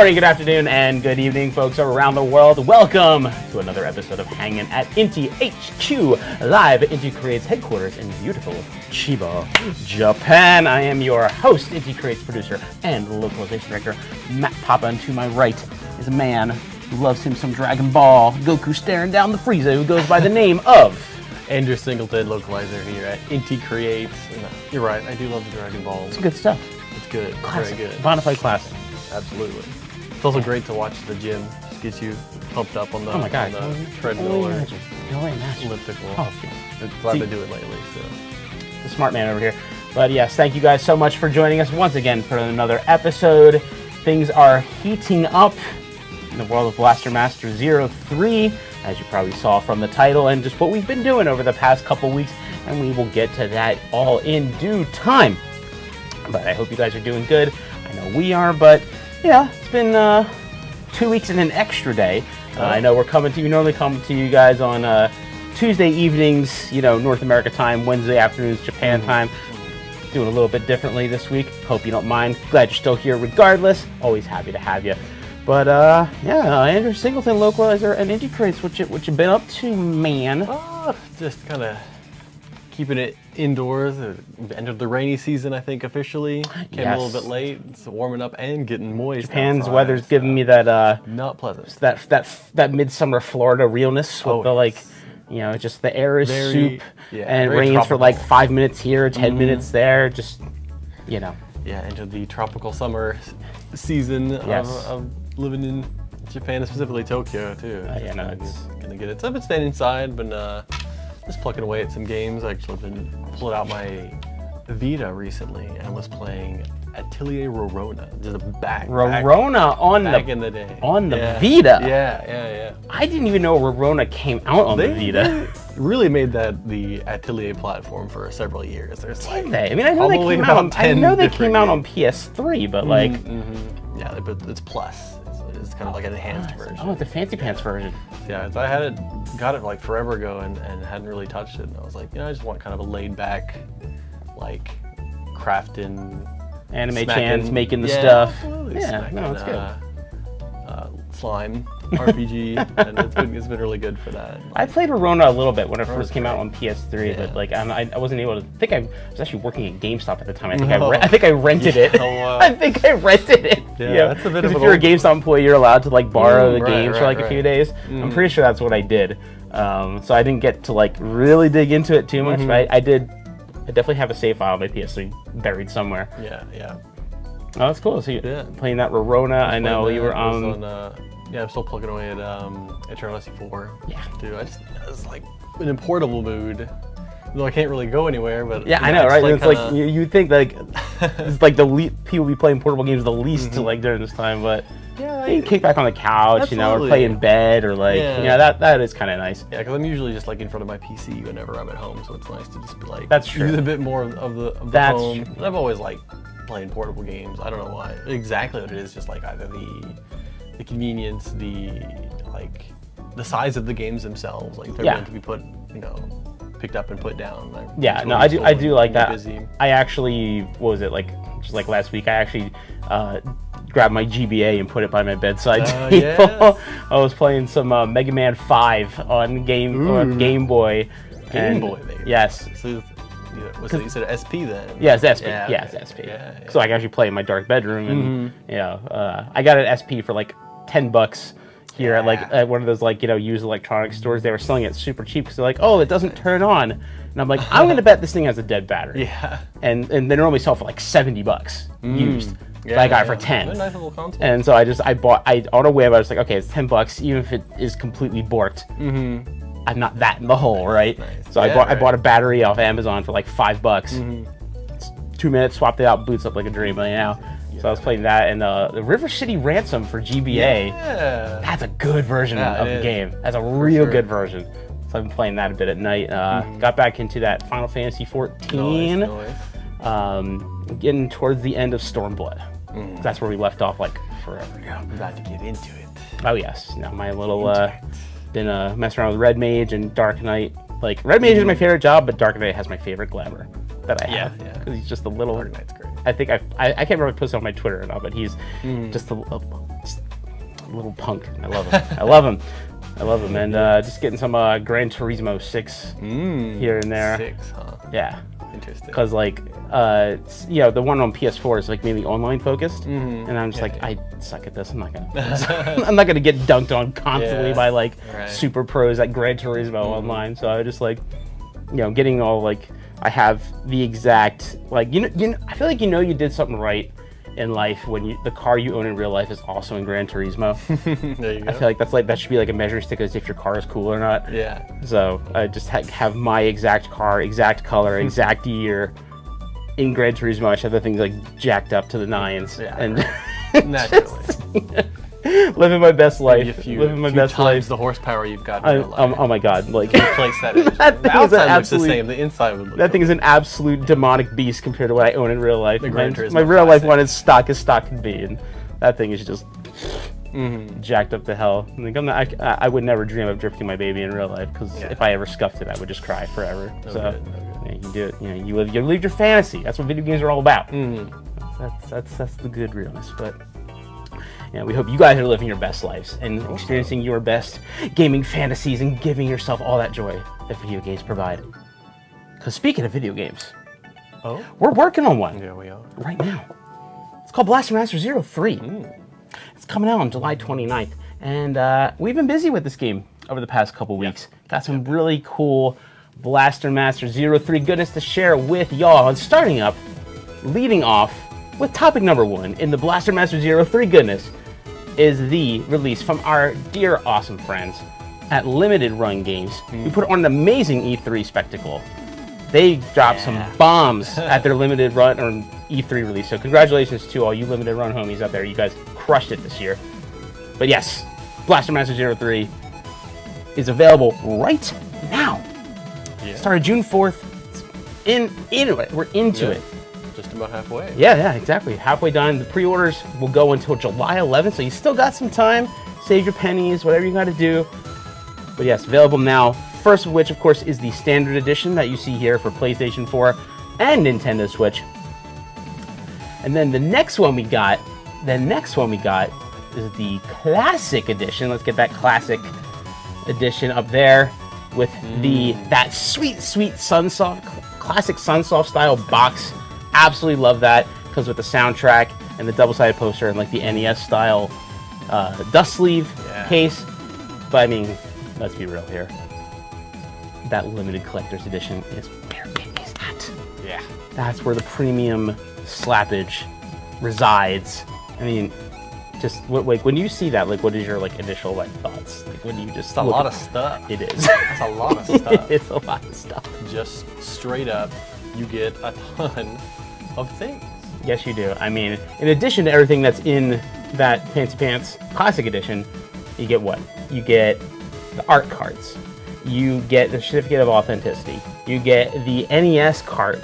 morning, good afternoon, and good evening, folks around the world. Welcome to another episode of Hangin at Inti HQ, live at Inti Creates headquarters in beautiful Chiba, Japan. I am your host, Inti Creates producer and localization director, Matt Papa, and to my right is a man who loves him some Dragon Ball, Goku staring down the Frieza, who goes by the name of Andrew Singleton, localizer here at Inti Creates. You're right, I do love the Dragon Ball. It's good stuff. It's good. Classic. Very good. Bonafide classic. Absolutely. It's also great to watch the gym. Just gets you pumped up on the, oh my God. on the treadmill or elliptical. Oh, that's what I've been doing lately. So. The smart man over here. But yes, thank you guys so much for joining us once again for another episode. Things are heating up in the world of Blaster Master 03, as you probably saw from the title, and just what we've been doing over the past couple weeks, and we will get to that all in due time. But I hope you guys are doing good. I know we are, but yeah, it's been 2 weeks and an extra day. I know we normally come to you guys on Tuesday evenings, you know, North America time, Wednesday afternoons, Japan time. Doing a little bit differently this week. Hope you don't mind. Glad you're still here regardless. Always happy to have you. But yeah, Andrew Singleton, localizer and Inti Creates, what you been up to, man? Just kind of keeping it indoors. Entered the rainy season, I think, officially. Came a little bit late. It's warming up and getting moist. Japan's outside, weather's giving me that not pleasant. That midsummer Florida realness with the like, you know, just the air is soup and it rains tropical for like 5 minutes here, 10 minutes there. Just, you know. Yeah, entered the tropical summer season of living in Japan, specifically Tokyo too. Yeah, no, it's gonna get it. So I've been staying inside, but just plucking away at some games. I actually pulled out my Vita recently and was playing Atelier Rorona. Just back in the day. On the Vita. Yeah. I didn't even know Rorona came out on the Vita. They really made that the Atelier platform for several years. There's like, I mean, I know they came out on PS3, but like, yeah, but it's Plus. It's kind of like an enhanced version. Oh, it's a fancy pants version. Yeah, I got it like forever ago and hadn't really touched it. And I was like, you know, I just want kind of a laid back, like, crafting. Anime Chan's making the stuff. Absolutely. Yeah, no, it's good. Slime RPG, and it's been really good for that. I played Rorona a little bit when it first came out on PS3, but like I wasn't able to. I was actually working at GameStop at the time. I think I rented it. I think I rented it. Yeah, that's a bit of if you're a GameStop employee, you're allowed to like borrow the games for like a few days. I'm pretty sure that's what I did. So I didn't get to like really dig into it too much, but I definitely have a save file on my PS3 buried somewhere. Yeah. Oh, that's cool. So you're playing that Rorona. I know you were on. Yeah, I'm still plugging away at Eternal SC4. Yeah. Dude, I was like in a portable mood. Though I can't really go anywhere, but yeah, I know, right? It's like you'd think like it's like people be playing portable games the least like during this time, but yeah, you can kick back on the couch, you know, or play in bed, or like you know that is kind of nice. Yeah, because I'm usually just like in front of my PC whenever I'm at home, so it's nice to just be like that's true. Use a bit more of the home. True. I've always liked playing portable games. I don't know why exactly what it is. Just like either the convenience, the size of the games themselves, like they're meant to be put, you know, picked up and put down. Like, yeah, no, I do like that. Busy. I actually, what was it, like just like last week, I actually grabbed my GBA and put it by my bedside table. Yes. I was playing some Mega Man 5 on Game Boy. Game Boy, baby. Yes. So, you said SP then? Yes, SP. Yeah, yes, SP. Yeah. So I can actually play in my dark bedroom, and you know, I got an SP for like $10 here at one of those like, you know, used electronics stores. They were selling it super cheap because they're like, oh, it doesn't turn on, and I'm like, I'm gonna bet this thing has a dead battery. Yeah. And they normally sell for like $70 used. Yeah, I got it for 10. A nice little console. And so I bought on a whim. I was like, okay, it's $10, even if it is completely borked. I'm not that in the hole, right? Nice. So I bought a battery off Amazon for like $5. It's 2 minutes, swapped it out, boots up like a dream. But now, so I was playing that, and the River City Ransom for GBA. Yeah. That's a good version of the game. That's a real good version. So I've been playing that a bit at night. Got back into that Final Fantasy 14. Nice. Getting towards the end of Stormblood. That's where we left off like forever ago. I'm about to get into it. Oh yes. Now my little been messing around with Red Mage and Dark Knight. Like Red Mage is my favorite job, but Dark Knight has my favorite glamour that I have. Yeah. Because he's just a little. Dark Knight's great. I think I can't remember if I posted on my Twitter or not, but he's just a little punk. I love him. I love him. I love him. And just getting some Gran Turismo 6 here and there. 6, huh? Yeah. Interesting. Because like, you know, the one on PS4 is like mainly online focused, and I'm just I suck at this. I'm not gonna. I'm not gonna get dunked on constantly by like super pros at Gran Turismo online. So I just like, you know, getting all like, I have the exact like, you know, I feel like you did something right in life when the car you own in real life is also in Gran Turismo. There you go. I feel like that should be like a measuring stick as if your car is cool or not. Yeah. So I just have my exact car, exact color, exact year in Gran Turismo. I should have the things like jacked up to the nines. Yeah. And naturally. living my best life. Living my best life. The horsepower you've got in your life. Oh my god! Like replace that. The outside looks the same. The inside would look. That thing is an absolute demonic beast compared to what I own in real life. My real life one is stock as stock can be, and that thing is just jacked up to hell. Like, I would never dream of drifting my baby in real life because if I ever scuffed it, I would just cry forever. So yeah, you do it. You know, you live your fantasy. That's what video games are all about. That's the good realness, but. Yeah, we hope you guys are living your best lives and experiencing your best gaming fantasies and giving yourself all that joy that video games provide. Because speaking of video games, we're working on one. Yeah, we are. Right now. It's called Blaster Master 03. It's coming out on July 29th. And we've been busy with this game over the past couple weeks. Got some really cool Blaster Master 03 goodness to share with y'all. And starting up, leading off with topic number 1 in the Blaster Master 03 goodness, is the release from our dear awesome friends at Limited Run Games. We put on an amazing E3 spectacle. They dropped some bombs at their Limited Run or E3 release. So congratulations to all you Limited Run homies out there. You guys crushed it this year. But yes, Blaster Master 03 is available right now. Started June 4th. We're into it. Just about halfway. Yeah, exactly. Halfway done. The pre-orders will go until July 11th, so you still got some time. Save your pennies, whatever you got to do. But yes, available now. First of which, of course, is the standard edition that you see here for PlayStation 4 and Nintendo Switch. And then the next one we got is the classic edition. Let's get that classic edition up there with that sweet Sunsoft, classic Sunsoft style box. Absolutely love that. Comes with the soundtrack and the double-sided poster and like the NES style dust sleeve case. But I mean, let's be real here. That limited collector's edition is where it is at. Yeah. That's where the premium slappage resides. I mean, just like when you see that, like what is your like initial like thoughts? Like when you just it's a lot of stuff. It is. That's a lot of stuff. It's a lot of stuff. Just straight up, you get a ton of things. Yes, you do. I mean, in addition to everything that's in that Fancy Pants Classic Edition, you get what? You get the art cards. You get the certificate of authenticity. You get the NES card.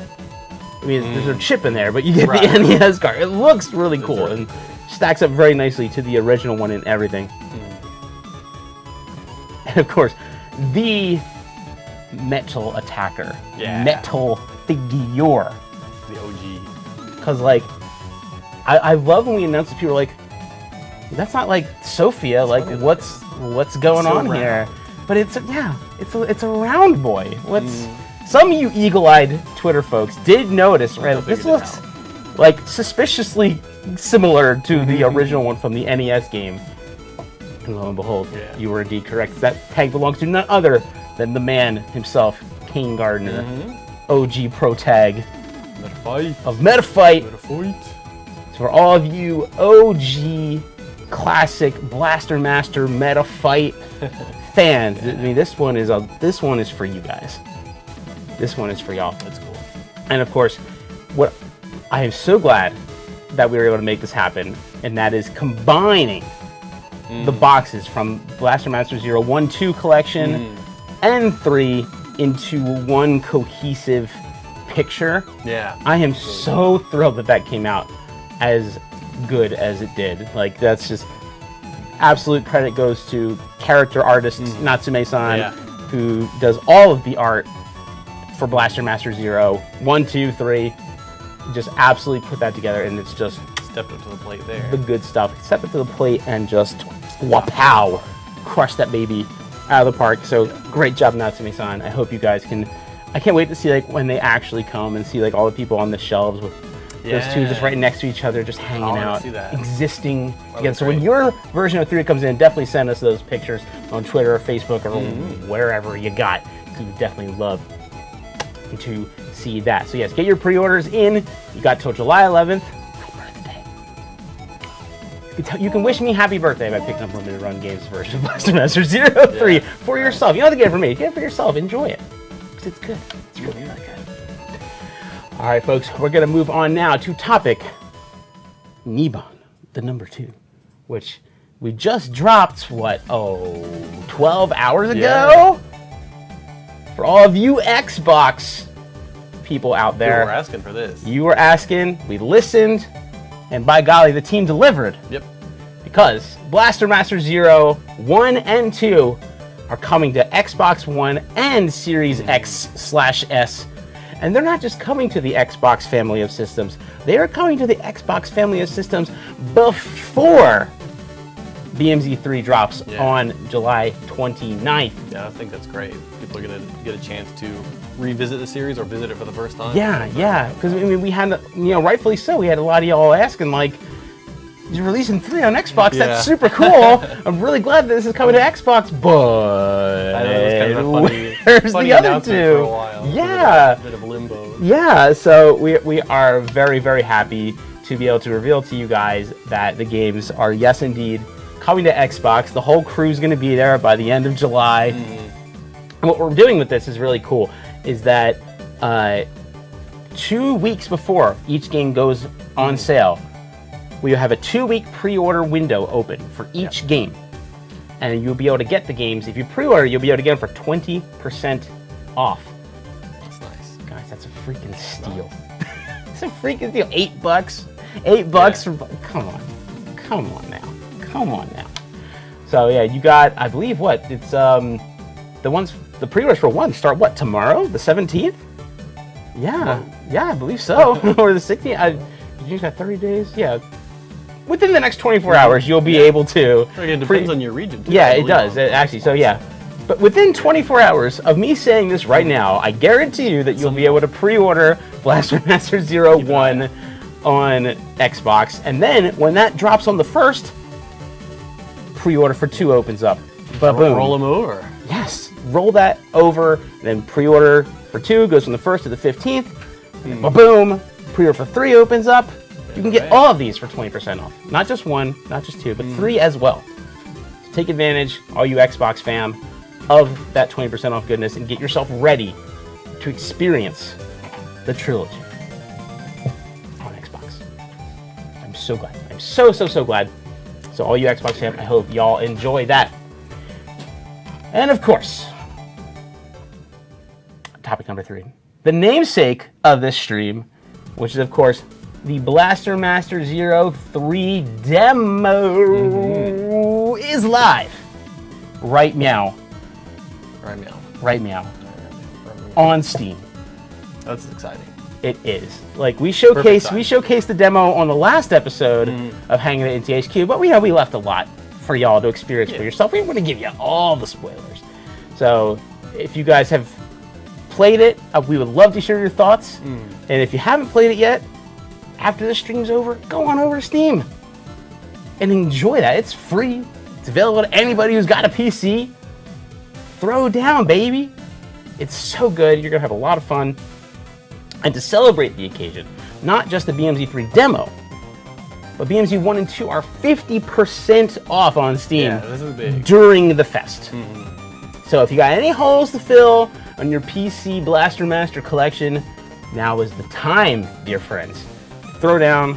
I mean, there's a chip in there, but you get the NES card. It looks really cool and stacks up very nicely to the original one and everything. And of course, the Metal Attacker. Metal figure. The OG. Because, like, I love when we announce it, people are like, that's not like Sophia, like, what's going on here? But it's a round boy. Some of you eagle-eyed Twitter folks did notice, right? This looks like suspiciously similar to the original one from the NES game. And lo and behold, you were indeed correct. That tag belongs to none other than the man himself, Kane Gardner, OG pro tag of Metafight. So for all of you OG classic Blaster Master Metafight fans, I mean, this one is for you guys. This one is for y'all. That's cool. And of course, what I am so glad that we were able to make this happen, and that is combining the boxes from Blaster Master 0, 1, 2 collection and 3 into one cohesive picture. Yeah. I am so thrilled that came out as good as it did. Like, that's just absolute credit goes to character artist Natsume-san, who does all of the art for Blaster Master 0, 1, 2, 3. Just absolutely put that together, and it's just stepped up to the plate there. The good stuff. Stepped up to the plate and just Wapow! Crushed that baby out of the park. So great job, Natsume-san. I hope you guys can. I can't wait to see like when they actually come and see like all the people on the shelves with those two just right next to each other, just hanging out, existing together. So when your version of 3 comes in, definitely send us those pictures on Twitter or Facebook or wherever you got. So we definitely love to see that. So yes, get your pre-orders in. You got till July 11th. You can wish me happy birthday by picking up Limited Run Games version of Blaster Master 03 for yourself. You don't have to get it for me. Get it for yourself. Enjoy it. Because it's good. It's really, really good. All right, folks. We're going to move on now to topic Niban, the number 2, which we just dropped, what, 12 hours ago? For all of you Xbox people out there. You were asking for this. You were asking. We listened. And by golly, the team delivered. Yep. Because Blaster Master 0, 1, and 2 are coming to Xbox One and Series X/S. And they're not just coming to the Xbox family of systems. They are coming to the Xbox family of systems before BMZ3 drops on July 29th. Yeah, I think that's great. People are going to get a chance to revisit the series or visit it for the first time. Yeah. Because, I mean, we had, rightfully so, we had a lot of y'all asking, like, you're releasing 3 on Xbox. Yeah. That's super cool. I'm really glad that this is coming to Xbox, but I know, it was kind of a where's funny the other announcement 2? For a while. Yeah. A bit of limbo. Yeah, so we are very, very happy to be able to reveal to you guys that the games are, yes, indeed, coming to Xbox. The whole crew's going to be there by the end of July. And what we're doing with this is really cool, is that 2 weeks before each game goes on sale, we have a 2-week pre-order window open for each game. And you'll be able to get the games. If you pre-order, you'll be able to get them for 20% off. That's nice. Guys, that's a freaking steal. It's a freaking steal. $8. $8 for... Come on now. So yeah, you got, I believe, what? It's the pre-orders for 1 start what, tomorrow? The 17th? Yeah, I believe so. Or the 16th. You got 30 days? Yeah. Within the next 24 hours, you'll be able to. It depends on your region, too. Yeah, it does. Actually, so yeah. But within 24 hours of me saying this right now, I guarantee you that you'll be able to pre-order Blaster Master 01 on Xbox. And then, when that drops on the 1st, pre-order for 2 opens up. Ba-boom. Roll them over. Yes. Roll that over, then pre-order for 2 goes from the 1st to the 15th. Ba-boom. Pre-order for 3 opens up. You can get all of these for 20% off. Not just 1, not just 2, but 3 as well. So take advantage, all you Xbox fam, of that 20% off goodness and get yourself ready to experience the trilogy on Xbox. I'm so glad. I'm so glad. So all you Xbox fam, I hope y'all enjoy that. And of course, topic number 3. The namesake of this stream, which is of course the Blaster Master 03 demo, is live right now. On Steam. That's exciting. It is. Like we showcased the demo on the last episode of Hangin at Inti HQ, but we left a lot for y'all to experience for yourself. We want to give you all the spoilers. So if you guys have played it, we would love to share your thoughts. And if you haven't played it yet, after the stream's over, go on over to Steam and enjoy that. It's free. It's available to anybody who's got a PC. Throw down, baby. It's so good. You're going to have a lot of fun. And to celebrate the occasion, not just the BMZ3 demo, but BMZ 1 and 2 are 50% off on Steam this is big. During the fest. So if you got any holes to fill on your PC Blaster Master collection, now is the time, dear friends. Throw down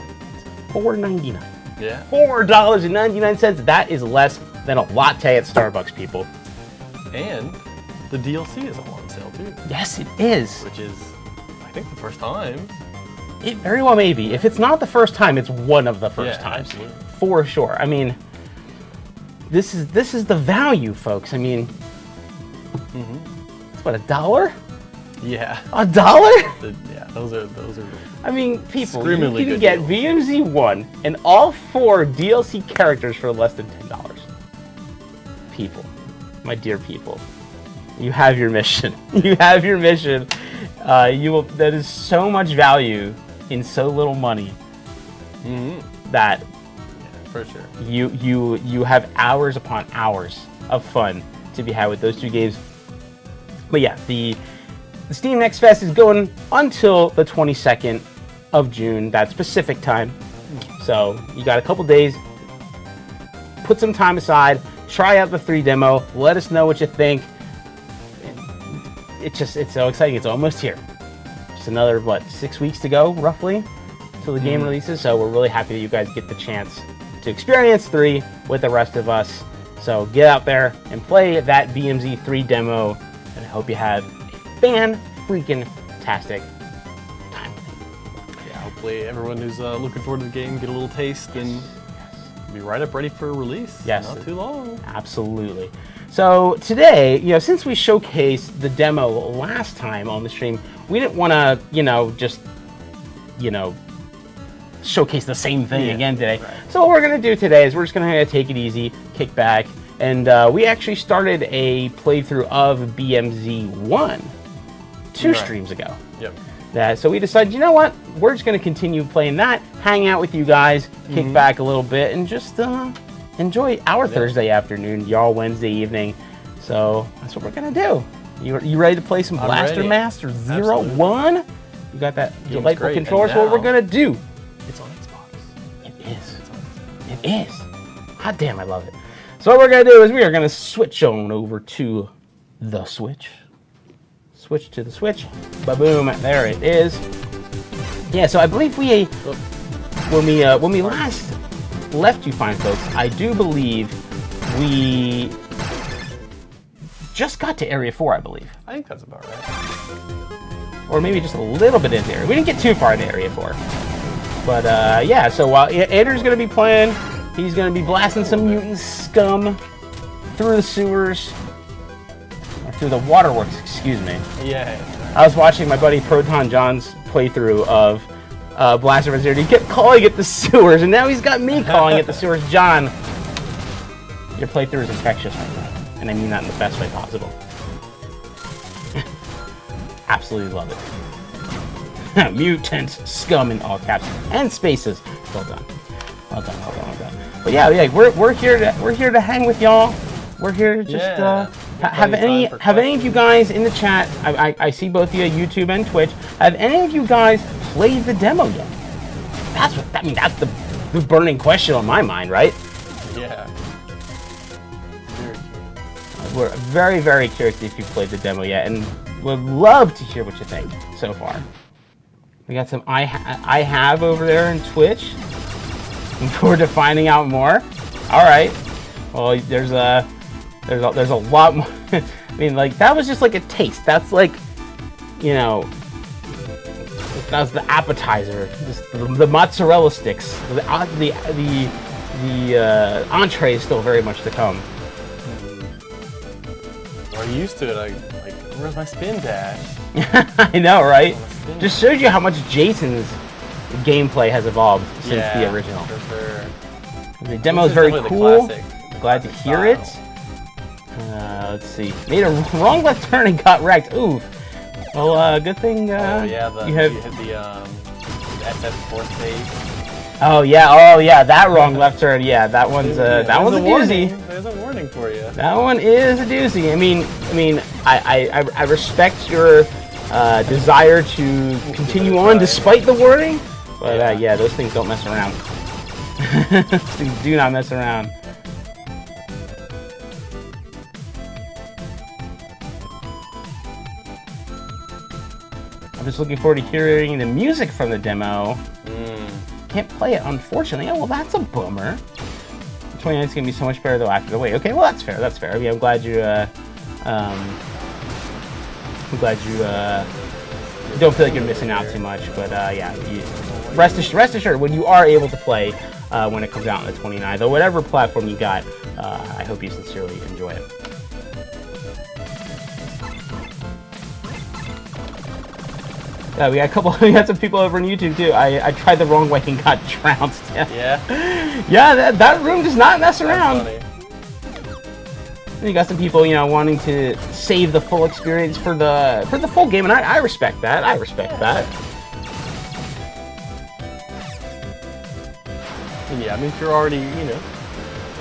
$4.99. Yeah. $4.99. That is less than a latte at Starbucks, people. And the DLC is on sale too. Yes, it is. Which is, I think, the first time. It very well may be. If it's not the first time, it's one of the first times. Absolutely. For sure. I mean, this is the value, folks. I mean, it's what, $1? Yeah. $1? Yeah, those are. I mean, people, Screamingly you can good get deals. BMZ 1 and all 4 DLC characters for less than $10. people, my dear people, you have your mission. You have your mission. That is so much value in so little money that for sure you have hours upon hours of fun to be had with those two games. But yeah, the Steam Next Fest is going until the 22nd of June. That's Pacific time. So you got a couple days. Put some time aside. Try out the 3 demo. Let us know what you think. It's so exciting. It's almost here. Just another, 6 weeks to go, roughly, till the game releases. So we're really happy that you guys get the chance to experience 3 with the rest of us. So get out there and play that BMZ 3 demo. And I hope you have a fan-freaking-tastic time with it. Yeah, hopefully everyone who's looking forward to the game get a little taste and be right up ready for release. Yes. Not too long. Absolutely. So today, since we showcased the demo last time on the stream, we didn't want to, just, showcase the same thing again today. Right. So what we're going to do today is we're just going to take it easy, kick back, and we actually started a playthrough of BMZ 1 2 streams ago. Yep. So we decided, you know what, we're just going to continue playing that, hang out with you guys, kick back a little bit, and just enjoy our Thursday afternoon, y'all Wednesday evening. So that's what we're going to do. You ready to play some Blaster Master 01? You got that delightful controller? So what we're going to do. It's on Xbox. It is. It is. Hot damn, I love it. So what we're going to do is we are going to switch on over to the Switch. Switch to the Switch. Ba-boom. There it is. Yeah, so I believe when we last left you fine folks, I do believe we just got to Area 4, I believe. I think that's about right. Or maybe just a little bit into Area. We didn't get too far into Area 4. But yeah, so while Andrew's going to be playing, he's going to be blasting some mutant scum through the sewers. Or through the waterworks, excuse me. Yeah. I was watching my buddy Proton John's playthrough of Blaster Master. He kept calling it the sewers, and now he's got me calling it the sewers. John, your playthrough is infectious right now, and I mean that in the best way possible. Absolutely love it. Mutants, scum in all caps and spaces. Well done. Well done. Well done. Well done. But yeah, we're here to hang with y'all. We're here to just have any of you guys in the chat. I see both via YouTube and Twitch. Have any of you guys played the demo yet? That's the burning question on my mind, right? Yeah. We're very, very curious if you've played the demo yet, and would love to hear what you think so far. We got some I have over there in Twitch. Looking forward to finding out more. All right. Well, there's a lot more. I mean, like, that was just like a taste. That's like, that was the appetizer. Just the mozzarella sticks. The entree is still very much to come. We're used to it. Like, where's my spin dash? I know, right? Just shows you how much Jason's gameplay has evolved since the original. For sure. The demo is very cool. Glad to hear it. Let's see. Made a wrong left turn and got wrecked. Ooh. Well, good thing you hit the SS force phase. Oh yeah, that wrong left turn. Yeah, that one's a doozy. There's a warning for you. That one is a doozy. I mean, I respect your desire to continue on despite the warning, but yeah, those things don't mess around. Those things do not mess around. I'm just looking forward to hearing the music from the demo. Can't play it, unfortunately. Oh, well, that's a bummer. 29 is going to be so much better, though, after the wait. Okay, well, that's fair. That's fair. I mean, I'm glad you, don't feel like you're missing out too much. But, yeah, rest assured, when you are able to play when it comes out on the 29th, or whatever platform you got, I hope you sincerely enjoy it. Yeah, we got some people over on YouTube too. I tried the wrong way and got trounced. Yeah. Yeah, that room does not mess around. Funny. And you got some people, you know, wanting to save the full experience for the full game, and I respect that. I respect that. Yeah, I mean, if you're already, you know,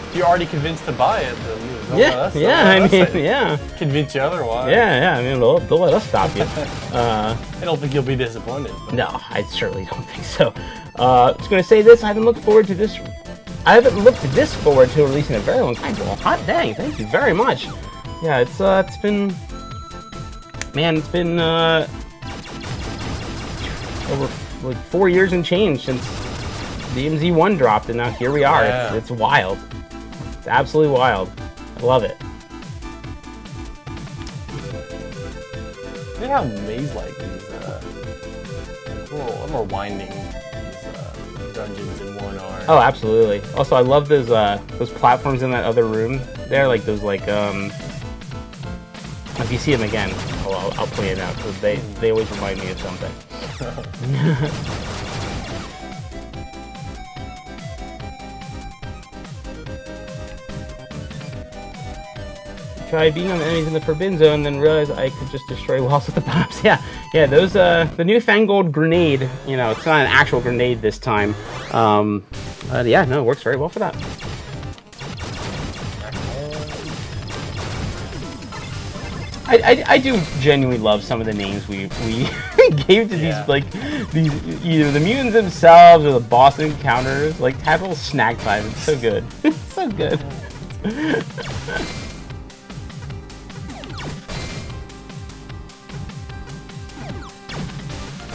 if you're already convinced to buy it, then I mean, convince you otherwise. Yeah, I mean, they'll let us stop you. I don't think you'll be disappointed. But. No, I certainly don't think so. I was going to say this. I haven't looked forward to this. I haven't looked this forward to releasing a very long time. Well, hot dang! Thank you very much. Yeah, it's been, man, it's been over like 4 years and change since DMZ1 dropped, and now here we are. Yeah. It's wild. It's absolutely wild. I love it. You know how maze-like these, a little more winding these dungeons in one are. Oh, absolutely. Also, I love those platforms in that other room there, like those like if you see them again, I'll point it out because they always remind me of something. Try being on the enemies in the Forbidden Zone, then realize I could just destroy walls with the bombs. Yeah, those, the newfangled grenade, you know, it's not an actual grenade this time. Yeah, no, it works very well for that. I do genuinely love some of the names we gave to these, like, these, either the mutants themselves or the boss encounters. Like, have a little snack time. It's so good. It's so good.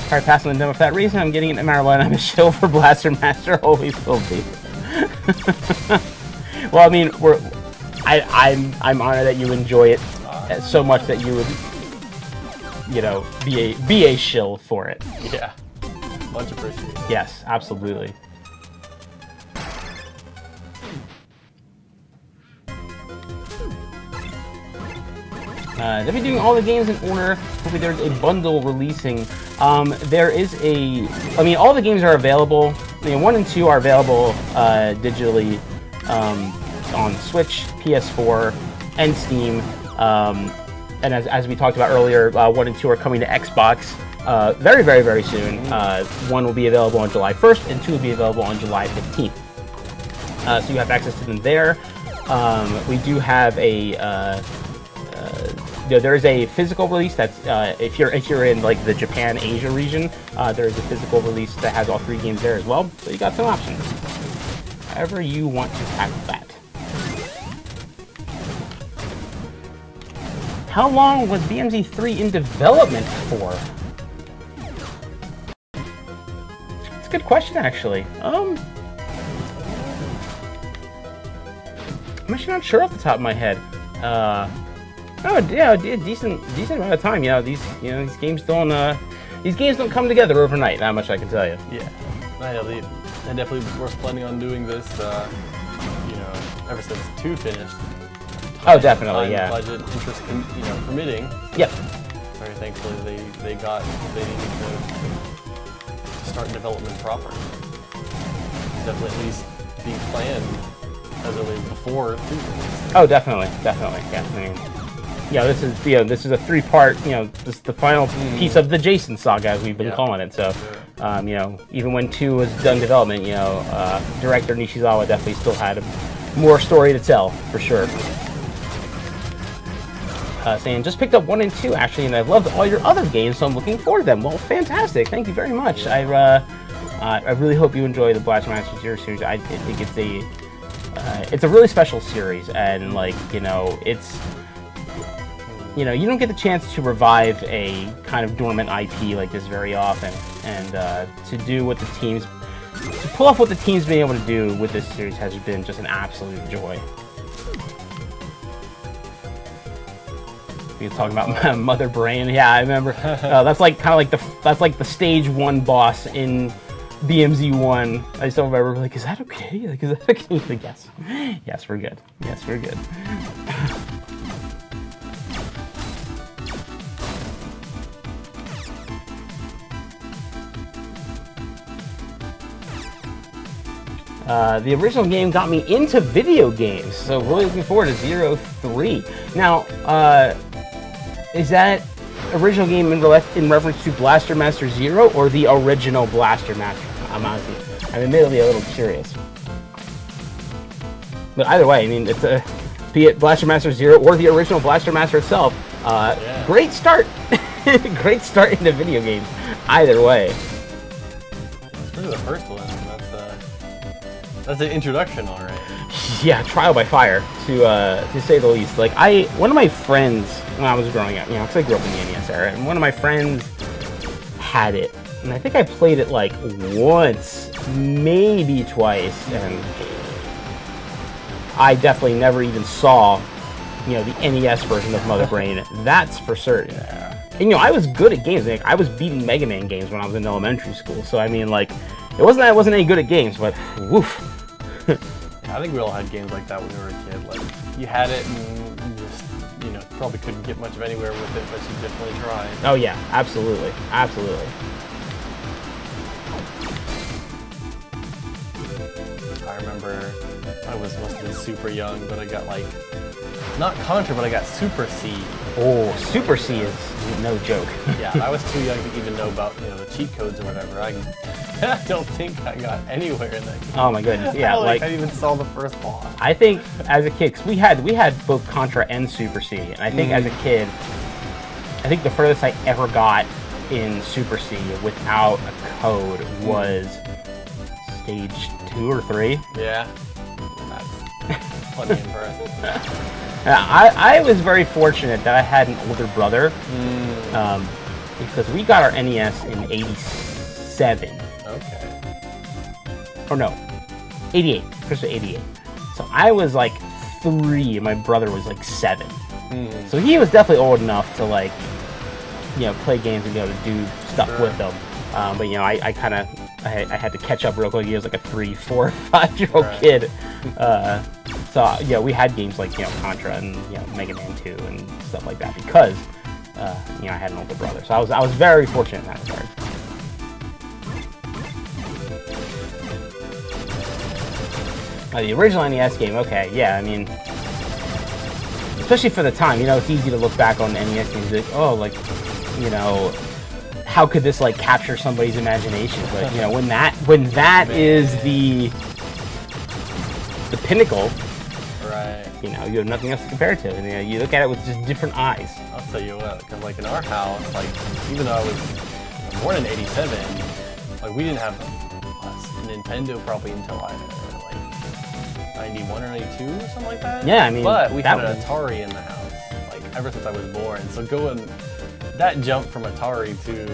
Alright, passing the demo for that reason. I'm getting it no matter what. I'm a shill for Blaster Master. Always will be. Well, I mean, I'm honored that you enjoy it so much that you would, you know, be a shill for it. Yeah, much appreciated. Yes, absolutely. They'll be doing all the games in order. Hopefully there's a bundle releasing. There is a... I mean, all the games are available. I mean, 1 and 2 are available digitally on Switch, PS4, and Steam. And as we talked about earlier, 1 and 2 are coming to Xbox very, very, very soon. 1 will be available on July 1st, and 2 will be available on July 15th. So you have access to them there. We do have a... there is a physical release that's if you're in like the Japan Asia region, there is a physical release that has all 3 games there as well. So you got some options. However you want to tackle that. How long was DMZ3 in development for? It's a good question, actually. I'm actually not sure off the top of my head. Oh yeah, decent amount of time. These games don't come together overnight. That much I can tell you. Yeah, they definitely were planning on doing this. Ever since 2 finished. Oh, definitely, yeah. Budget, interest, permitting. Yep. Very thankfully, they got what they needed to start development proper. Definitely at least being planned as early as before 2 released. Oh, definitely, yeah. I mean, yeah, this is a 3-part, this is the final piece of the Jason saga, as we've been calling it. So, even when 2 was done development, director Nishizawa definitely still had more story to tell, for sure. Saying, just picked up 1 and 2, actually, and I've loved all your other games, so I'm looking forward to them. Well, fantastic. Thank you very much. I really hope you enjoy the Blaster Master Zero series. I think it's a really special series, and, it's... you don't get the chance to revive a kind of dormant IP like this very often, and to do what to pull off what the team's been able to do with this series has been just an absolute joy. We were talking about Mother Brain. Yeah, I remember. That's like the stage 1 boss in BMZ1. I still remember, like, is that okay? Like, is that okay? Like, yes, we're good. Yes, we're good. The original game got me into video games, so really looking forward to 03. Now, is that original game in reference to Blaster Master Zero or the original Blaster Master? I'm admittedly a little curious. But either way, I mean, it's be it Blaster Master Zero or the original Blaster Master itself, great start. Great start into video games. Either way. Especially the first one. That's an introduction, all right. Yeah, trial by fire, to say the least. Like one of my friends when I was growing up, because I grew up in the NES era, and one of my friends had it, and I think I played it like once, maybe twice, and I definitely never even saw, the NES version of Mother Brain. That's for certain. Yeah. And I was good at games. Like, I was beating Mega Man games when I was in elementary school. So I mean, like, it wasn't that I wasn't any good at games, but woof. I think we all had games like that when we were a kid. Like, you had it and you just, probably couldn't get much of anywhere with it, but you definitely tried. Oh yeah, absolutely, absolutely. I remember I must have been super young, but I got like, not Contra, but I got Super C. Oh, Super C is no joke. Yeah, I was too young to even know about, the cheat codes or whatever. I don't think I got anywhere in that game. Oh my goodness, yeah. I even saw the first boss. I think as a kid, 'cause we had both Contra and Super C, and I think as a kid, I think the furthest I ever got in Super C without a code was stage 2 or 3. Yeah, that's plenty impressive. I was very fortunate that I had an older brother, because we got our NES in '87. Okay. Or no, 88. Christmas 88. So I was like 3, and my brother was like 7. So he was definitely old enough to like, play games and be able to do stuff with them. But I kind of I had to catch up real quick. He was like a 3, 4, 5-year-old kid. So we had games like Contra and Mega Man 2 and stuff like that because I had an older brother. So I was very fortunate in that regard. The original NES game, okay, yeah, I mean, especially for the time, it's easy to look back on the NES games and like, how could this like capture somebody's imagination? But when that is the pinnacle, right? You have nothing else to compare it to, and you look at it with just different eyes. I'll tell you what, because like in our house, like even though I was born in '87, like we didn't have a Nintendo probably until like 91 or 92 or something like that. Yeah, I mean, but we had an Atari in the house, like ever since I was born. So that jump from Atari to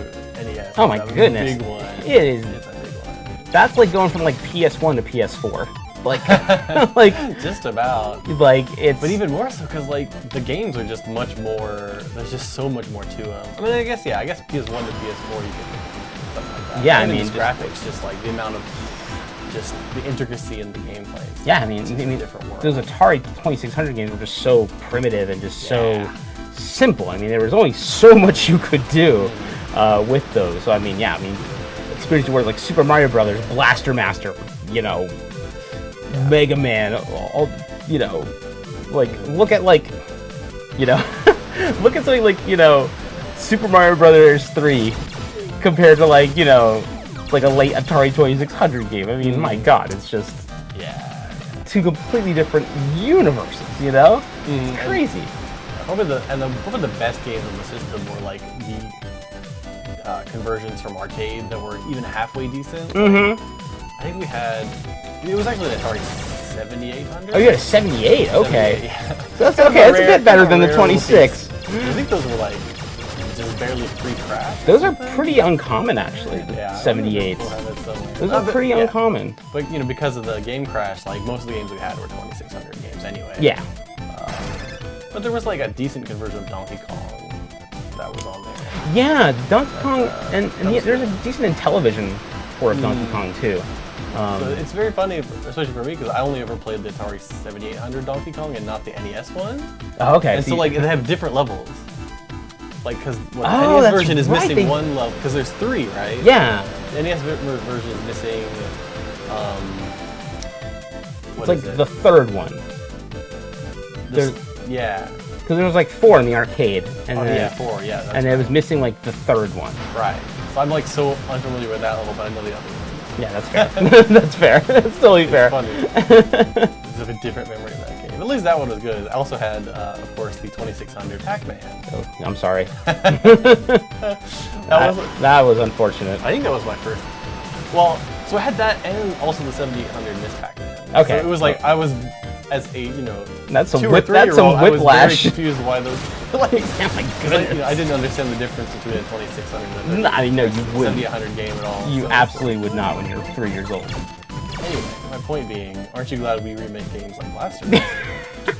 NES. Oh my goodness. Big one. It is. It's a big one. That's like going from like PS1 to PS4. Like, just about. Like it's. But even more so because like the games are just much more. There's just so much more to them. I mean, I guess PS1 to PS4 you can something like that. Yeah, and I mean, graphics, just like the amount of. Just the intricacy in the gameplay. Yeah, I mean, those Atari 2600 games were just so primitive and just so simple. I mean, there was only so much you could do with those. So I mean, experience where like Super Mario Brothers, Blaster Master, Mega Man, all, like look at like, look at something like Super Mario Brothers 3 compared to like like a late Atari 2600 game. I mean, my God, it's just two completely different universes. It's crazy. Probably the best games on the system were like the conversions from arcade that were even halfway decent. I think we had. It was actually an Atari 7800. Oh, you had a 78. Okay. 78, yeah. So that's okay. That's a bit better than the 26. I think those were like. Just barely 3 crashed. Those are pretty uncommon, actually. The 78s. Those are pretty uncommon. But because of the game crash, like most of the games we had were 2600 games anyway. Yeah. But there was like a decent conversion of Donkey Kong that was on there. Yeah, Donkey Kong, and there's a decent Intellivision port of Donkey Kong too. So it's very funny, especially for me, because I only ever played the Atari 7800 Donkey Kong and not the NES one. Oh, okay. And so like they have different levels. Like, because the Oh, NES that's version is right, missing one level, because there's 3, right? Yeah. The NES version is missing It's like the third one. Yeah. Because there was like 4 in the arcade. And yeah, 4, yeah. And it was missing like the third one. Right. So I'm like so unfamiliar with that level, but I know the other ones. Yeah, that's fair. That's fair. That's totally fair. Funny. It's a different memory of that game. At least that one was good. I also had, of course, the 2600 Pac-Man. Oh, I'm sorry. that was unfortunate. I think that was my first. Well, so I had that and also the 7800 NES Pac-Man. Okay. So it was like I was, as a that's some 2 or 3 year old, I was very confused why those. Like, oh my goodness. I didn't understand the difference between a 2600 and a no, you wouldn't. 7800 game at all. You absolutely would not when you're 3 years old. Anyway, my point being, aren't you glad we remake games like Blaster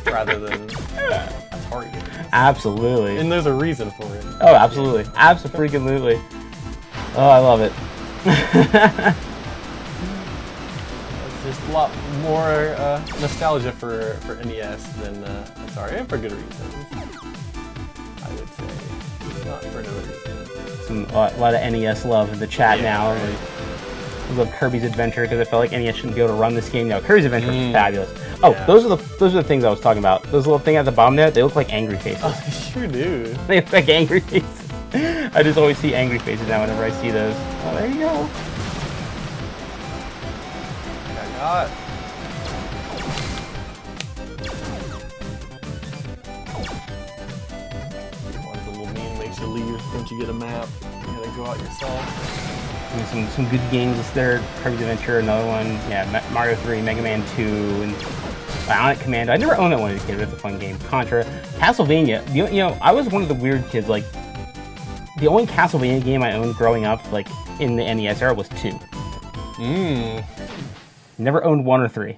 rather than Atari games? Absolutely. And there's a reason for it. Oh, absolutely. Absolutely. Oh, I love it. There's a lot more nostalgia for NES than Atari, and for good reasons. I would say, not for no reason. A lot of NES love in the chat now. Right. I love Kirby's Adventure because I felt like NES shouldn't be able to run this game. No, Kirby's Adventure is fabulous. Oh, yeah. those are the things I was talking about. Those little things at the bottom there, they look like angry faces. Oh, they sure do. They look like angry faces. I just always see angry faces now whenever I see those. Oh, there you go. God. One's a little mean, makes you leave once you get a map. You gotta go out yourself. Some good games there. Kirby's Adventure, another one. Yeah, Mario 3, Mega Man 2, and Bionic Commando. I never owned that one as a kid, but it's a fun game. Contra, Castlevania. I was one of the weird kids. Like, the only Castlevania game I owned growing up, like in the NES era, was 2. Never owned 1 or 3.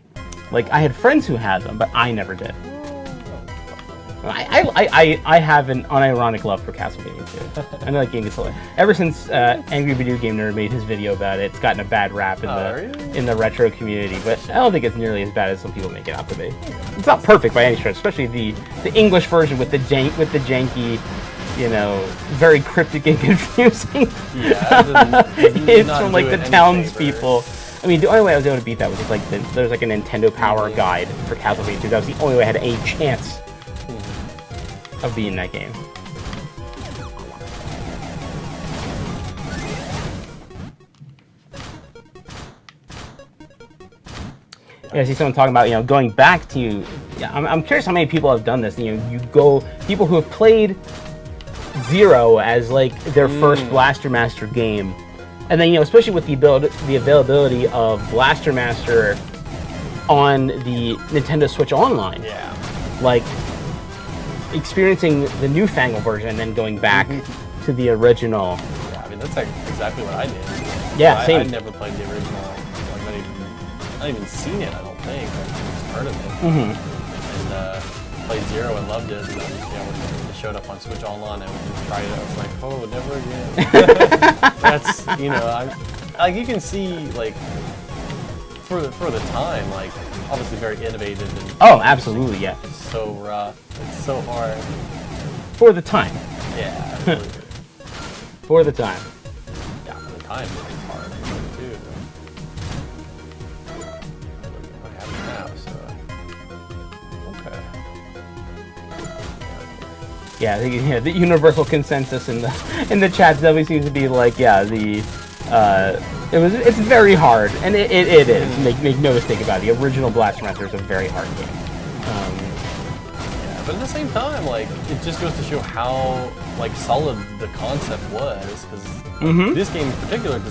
Like, I had friends who had them, but I never did. I have an unironic love for Castlevania 2. I know that game is hilarious. Ever since Angry Video Game Nerd made his video about it, it's gotten a bad rap in the retro community, but I don't think it's nearly as bad as some people make it out to be. It's not perfect by any stretch, especially the English version with the janky, very cryptic and confusing. Yeah, it's from like the townspeople. I mean, the only way I was able to beat that was just like there's like a Nintendo Power guide for Castlevania 2. That was the only way I had a chance of beating that game. Yeah, I see someone talking about going back to. Yeah, I'm curious how many people have done this. People who have played 0 as like their first Blaster Master game. And then, especially with the availability of Blaster Master on the Nintendo Switch Online. Yeah. Like, experiencing the newfangled version and then going back to the original. Yeah, I mean, that's like exactly what I did. Yeah, same. I never played the original. Like, not even seen it, I don't think. I just heard of it. And played 0 and loved it. And then, when it showed up on Switch Online, I went and tried it. I was like, oh, never again. That's, like you can see, like, for the time, like, obviously very innovative. And oh, absolutely, yeah. It's so rough. It's so hard. For the time. Yeah, absolutely. For the time. Yeah, for the time, it's hard, too. I have it now, so. Okay. Yeah, the universal consensus in the chat definitely seems to be like, it's very hard, and it is. Make no mistake about it. The original Blaster Master is a very hard game. Yeah, but at the same time, like, it just goes to show how like solid the concept was, because this game in particular,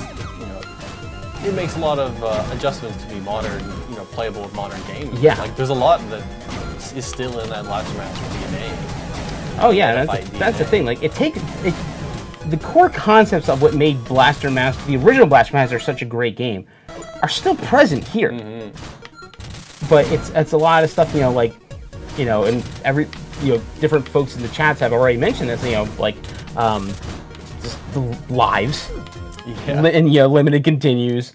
it makes a lot of adjustments to be modern, playable with modern games. Yeah. Like, there's a lot that is still in that Blaster Master DNA. Oh yeah, that's the thing. Like, the core concepts of what made Blaster Master, the original Blaster Master, such a great game, are still present here. But it's a lot of stuff, and every different folks in the chats have already mentioned this. Just the lives, and limited continues.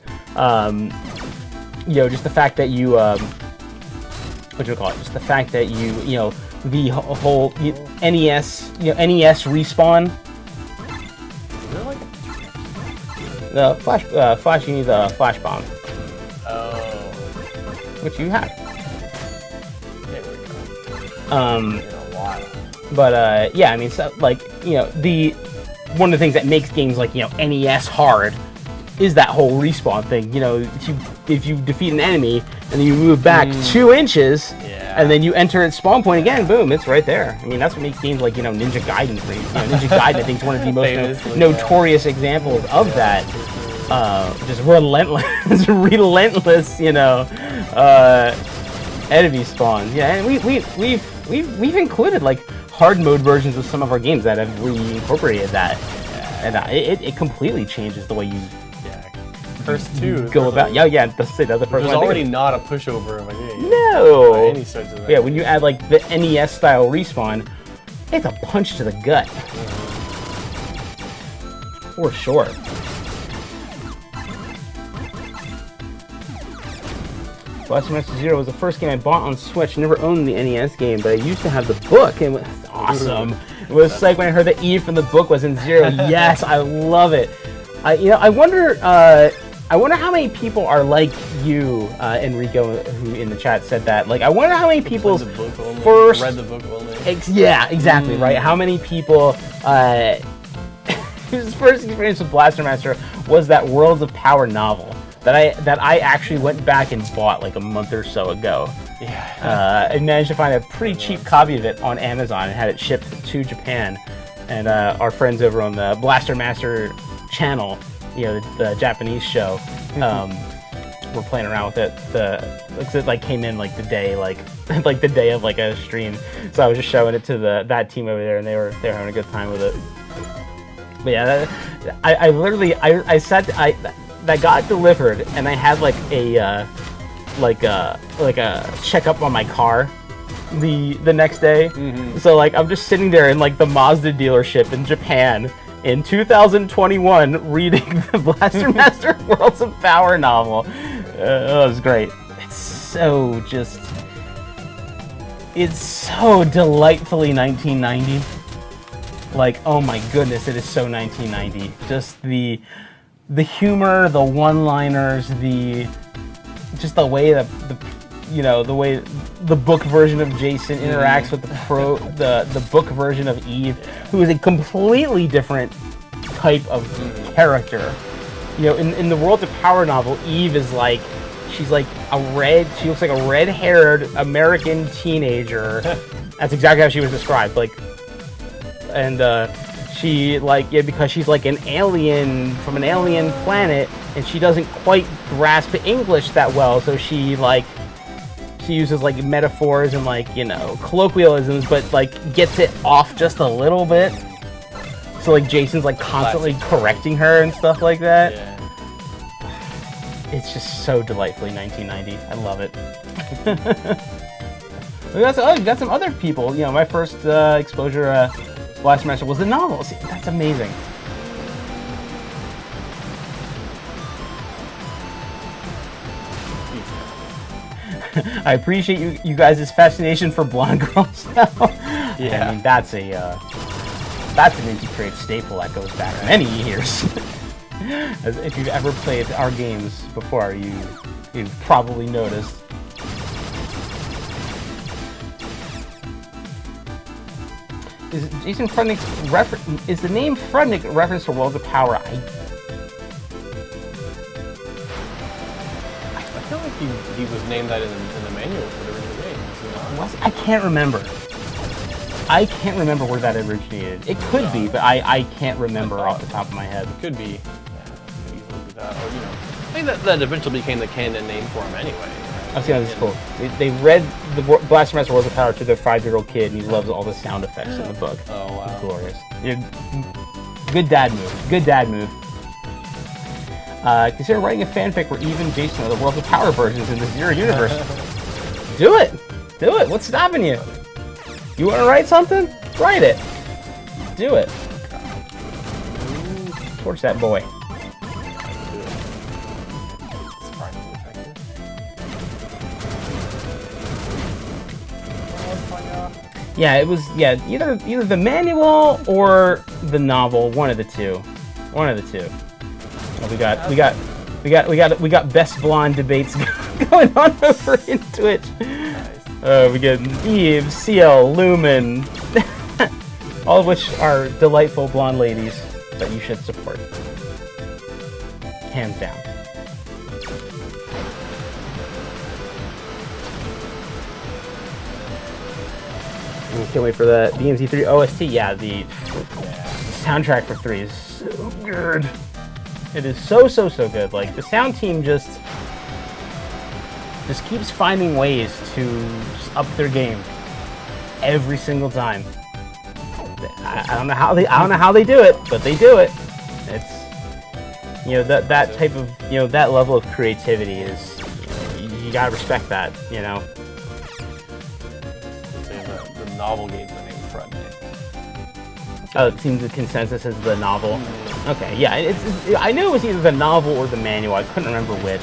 Just the fact that you just the fact that the whole NES Respawn. The flash, you need the flash bomb. Oh. Which you have. In a while. But yeah, I mean, so, like, you know, one of the things that makes games like, you know, NES hard is that whole respawn thing. You know, if you defeat an enemy and then you move back 2 inches, and then you enter its spawn point again, boom, it's right there. I mean, that's what makes games like, you know, Ninja Gaiden great. You know, Ninja Gaiden, I think, is one of the most notorious examples of that. Just relentless, you know, enemy spawn. Yeah, and we've included like hard mode versions of some of our games that have reincorporated that, and it completely changes the way you first two go about. Yeah, the first one. There's already not a pushover of a game. No. By any stretch of that. Yeah, when you add like the NES style respawn, it's a punch to the gut. For sure. Blaster Master Zero was the first game I bought on Switch. Never owned the NES game, but I used to have the book, and it was awesome. It was like when I heard that Eve from the book was in Zero. Yes, I love it. I wonder how many people are like you, Enrico, who in the chat said that. Like, I wonder how many people's first read the book only. Yeah, exactly, right. How many people whose first experience with Blaster Master was that Worlds of Power novel that I actually went back and bought like a month or so ago. Yeah. I managed to find a pretty cheap copy of it on Amazon and had it shipped to Japan. And our friends over on the Blaster Master channel, you know, the Japanese show, were playing around with it. It like came in like the day, like the day of like a stream. So I was just showing it to that team over there, and they were having a good time with it. But yeah, I literally that got delivered, and I had like a checkup on my car the next day. So like I'm just sitting there in like the Mazda dealership in Japan in 2021 reading the Blaster Master Worlds of Power novel. It was great. It's so delightfully 1990. Like, oh my goodness, it is so 1990. Just the humor, the one-liners, just the way that the way the book version of Jason interacts with the book version of Eve, who is a completely different type of character. You know, in the Worlds of Power novel, Eve is like, she looks like a red-haired American teenager. That's exactly how she was described. Like, and she because she's like an alien from an alien planet, and she doesn't quite grasp English that well, so she uses like metaphors and like, you know, colloquialisms, but like gets it off just a little bit. So like Jason's like constantly correcting her and stuff like that. Yeah. It's just so delightfully 1990. I love it. We got some other people. You know, my first exposure to Blaster Master was the novel. See, that's amazing. I appreciate you guys' fascination for blonde girls now. Yeah. I mean, that's an Inti Creates staple that goes back many years. As if you've ever played our games before, you've probably noticed. Is Jason Frudnick's is the name Frudnick a reference to Worlds of Power? I feel like he was named that in the manual for the original game. I can't remember. I can't remember where that originated. It could be, but I can't remember off the top of my head. It could be. Easily be that, or, you know, I think that eventually became the canon name for him anyway. I see, this is cool. They read the Blaster Master Worlds of Power to their 5-year-old kid, and he loves all the sound effects in the book. Oh, wow. It's glorious. Good dad move. Good dad move. Consider writing a fanfic where Eve and Jason are the Worlds of Power versions in the Zero universe. Do it! Do it! What's stopping you? You want to write something? Write it! Do it. Torch that boy. Yeah, it was either the manual or the novel, one of the two. One of the two. Well, we got best blonde debates going on over in Twitch. Nice. We get Eve, CL, Lumen, all of which are delightful blonde ladies that you should support. Hands down. Can't wait for the DMZ3 OST. Yeah, the soundtrack for 3 is so good. It is so good. Like, the sound team just keeps finding ways to up their game every single time. I don't know how they do it, but they do it. It's, you know, that type of, you know, that level of creativity is, you gotta respect that, you know. The novel game's the name front name. Oh, it seems the consensus is the novel. Okay, yeah, I knew it was either the novel or the manual. I couldn't remember which.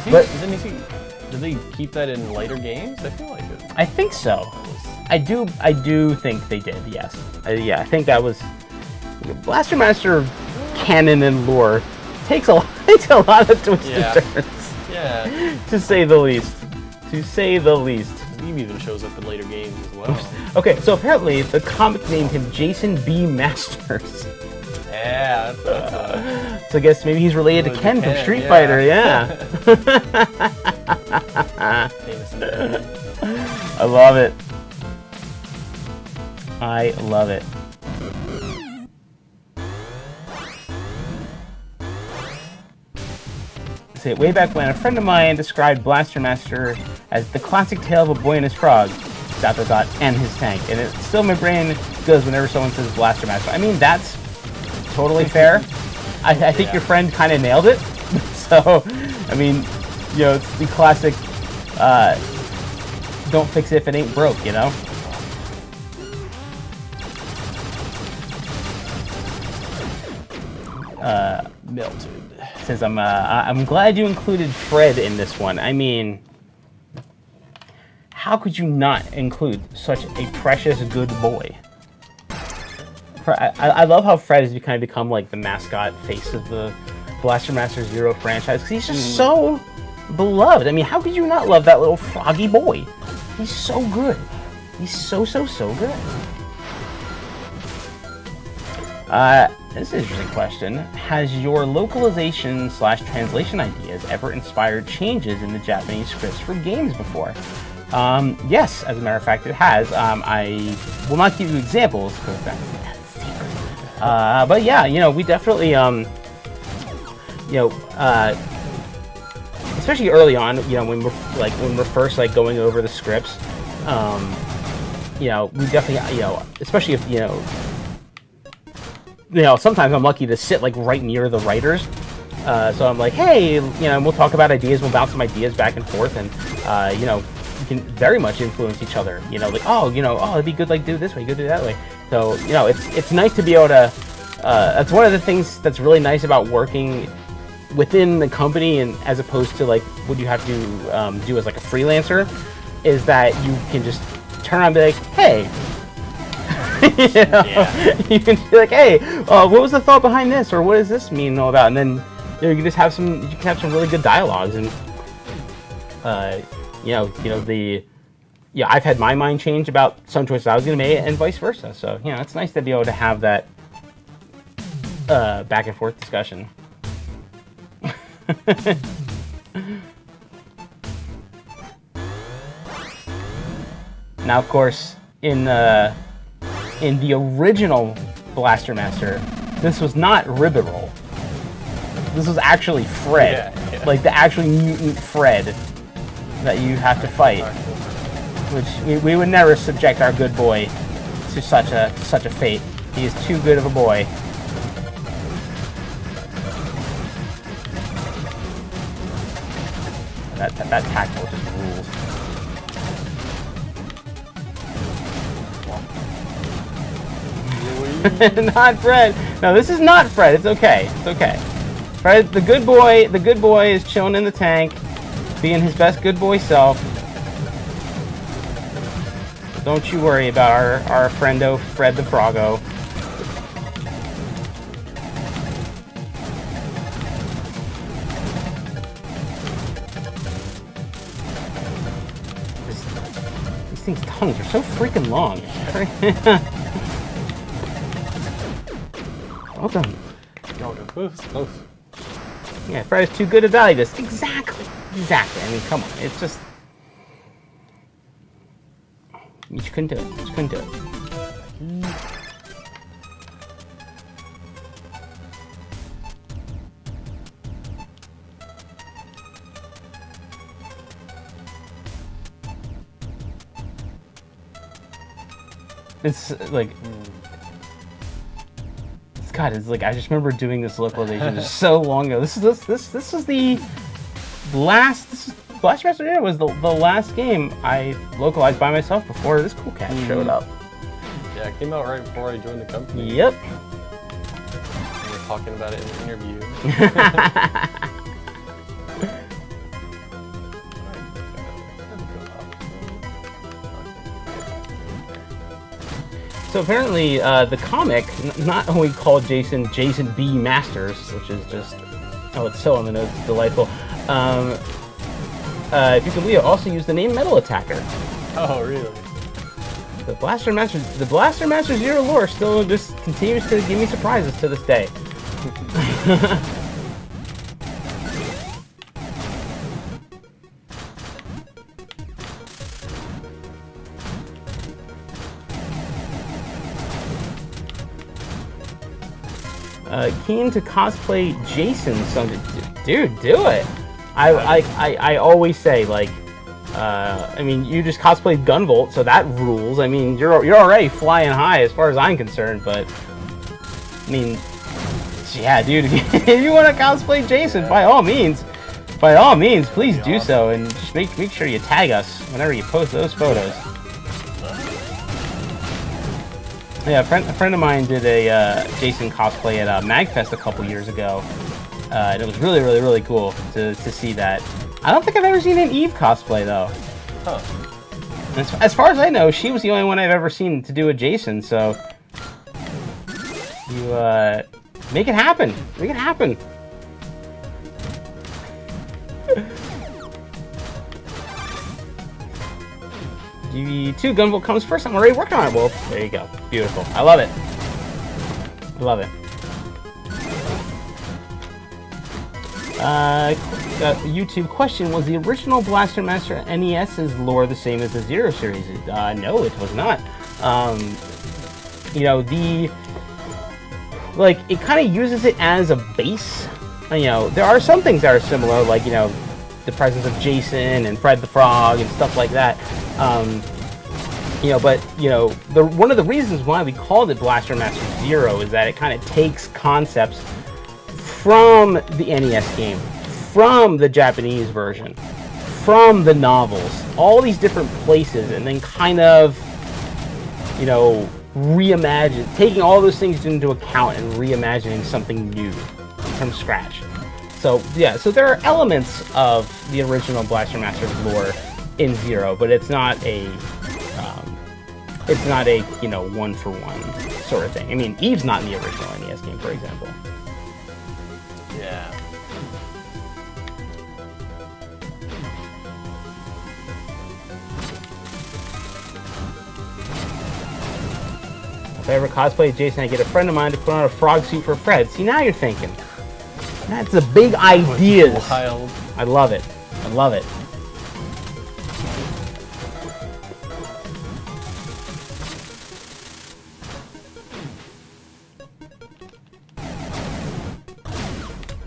Did they keep that in later games? I feel like it. I think so. I do think they did. Yes. Yeah, I think that was Blaster Master canon and lore takes a lot of twists and turns. Yeah. To say the least. To say the least. He even shows up in later games as well. Okay, so apparently the comic named him Jason B. Masters. Yeah, so I guess maybe he's related to Ken from Street Fighter, yeah. I love it. I love it. See, way back when, a friend of mine described Blaster Master as the classic tale of a boy and his frog, ... and his tank. And it still, my brain goes whenever someone says Blaster Master. I mean, that's totally fair. I think your friend kind of nailed it. So, I mean, you know, it's the classic, don't fix it if it ain't broke, you know? Melted. Says I'm glad you included Fred in this one. I mean, how could you not include such a precious good boy? I love how Fred has kind of become like the mascot face of the Blaster Master Zero franchise, because he's just so beloved. I mean, how could you not love that little froggy boy? He's so good. He's so good. This is an interesting question. Has your localization/translation ideas ever inspired changes in the Japanese scripts for games before? Yes, as a matter of fact, it has. I will not give you examples because that's secret. But yeah, you know, we definitely, you know, especially early on, you know, when we're first like going over the scripts, you know, we definitely, you know, especially if, you know, sometimes I'm lucky to sit like right near the writers. So I'm like, hey, you know, we'll talk about ideas, we'll bounce some ideas back and forth, and you know, we can very much influence each other. You know, like, oh, you know, oh, it'd be good, like, do it this way, good, do it that way. So, you know, it's nice to be able to. That's one of the things that's really nice about working within the company, and as opposed to like what you have to do as like a freelancer, is that you can just turn around and be like, hey. You know, you can be like, hey, what was the thought behind this, or what does this mean all about? And then, you know, you can just have some, really good dialogues, and I've had my mind change about some choices I was going to make, and vice versa. So, you know, it's nice to be able to have that back and forth discussion. Now, of course, in the original Blaster Master, this was not Ribbit-Roll. This was actually Fred, like the actual mutant Fred that you have to fight. Which we would never subject our good boy to such a fate. He is too good of a boy. That tackle just rules. Not Fred. No, this is not Fred. It's okay. It's okay. Fred, the good boy is chilling in the tank, being his best good boy self. Don't you worry about our friendo Fred the Froggo. things' tongues are so freaking long. Well done. Close. Yeah, Fred is too good to die this. Exactly. Exactly. I mean, come on. It's just... You just couldn't do it. You just couldn't do it. It's like... God, it's like I just remember doing this localization so long ago. This is the last. Blaster Master Zero was the last game I localized by myself before this cool cat showed up. Yeah, it came out right before I joined the company. Yep. We were talking about it in the interview. So apparently, the comic not only called Jason B. Masters, which is just it's so on the nose, it's delightful. If you can believe it, also used the name Metal Attacker. Oh, really? The Blaster Master Zero lore still just continues to give me surprises to this day. Keen to cosplay Jason someday. Dude, do it! I always say, like, I mean, you just cosplayed Gunvolt, so that rules. I mean, you're already flying high as far as I'm concerned, but I mean, yeah, dude, if you want to cosplay Jason, by all means, please do so, and just make sure you tag us whenever you post those photos. Yeah, a friend of mine did a Jason cosplay at MagFest a couple years ago, and it was really cool to see that. I don't think I've ever seen an Eve cosplay though. Huh. As far as I know, she was the only one I've ever seen to do a Jason. So you make it happen. Make it happen. GV2 Gunvolt comes first. I'm already working on it. Well, there you go. Beautiful. I love it. I love it. YouTube question: was the original Blaster Master NES's lore the same as the Zero series? No, it was not. You know, it kind of uses it as a base. You know, there are some things that are similar, like, you know, the presence of Jason and Fred the Frog and stuff like that. You know, but, you know, one of the reasons why we called it Blaster Master Zero is that it kind of takes concepts from the NES game, from the Japanese version, from the novels, all these different places, and then kind of, you know, taking all those things into account and reimagining something new from scratch. So, yeah, so there are elements of the original Blaster Master's lore in Zero, but it's not a, you know, one-for-one sort of thing. I mean, Eve's not in the original NES game, for example. Yeah. If I ever cosplay Jason, I get a friend of mine to put on a frog suit for Fred. See, now you're thinking. That's the big ideas. Wild. I love it. I love it.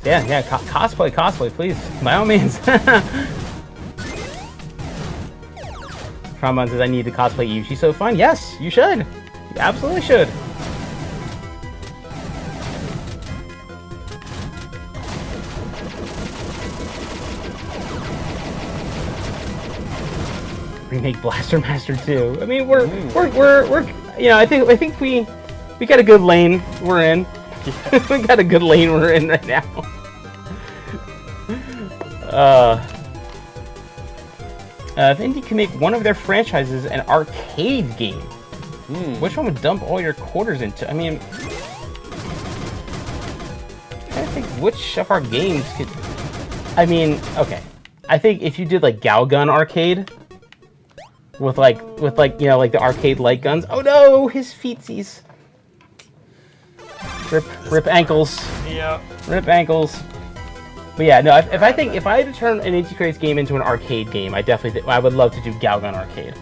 Yeah, cosplay, please. By all means. Trombone says, I need to cosplay Eve. She's so fun. Yes, you should. You absolutely should. Remake Blaster Master 2. I mean, we're you know, I think we got a good lane we're in. We got a good lane we're in right now. If Inti can make one of their franchises an arcade game, which one would dump all your quarters into? I mean, I think which of our games could... I mean, okay. I think if you did like Galgun Arcade, with like you know, like the arcade light guns. Oh no, his feetsies. Rip ankles. Yeah. Rip ankles. But yeah, no. If I had to turn an Inti Creates game into an arcade game, I definitely I would love to do Galgun Arcade.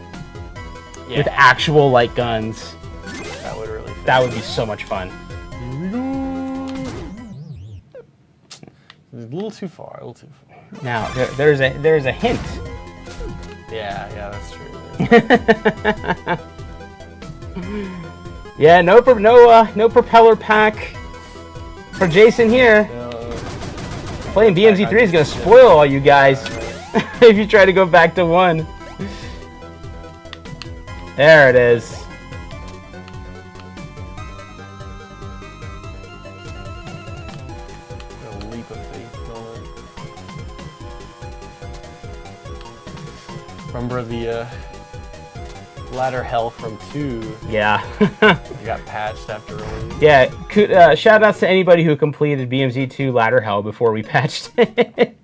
Yeah. With actual light guns. That would really. That would be so much fun. It's a little too far. A little too far. Now there's a hint. Yeah, that's true. Yeah, no propeller pack for Jason here. Playing BMZ3 is gonna spoil all you guys if you try to go back to 1. There it is. A leap of faith moment. Remember the ladder hell from 2? Yeah. You got patched after release. Yeah. Shout outs to anybody who completed BMZ2 ladder hell before we patched it.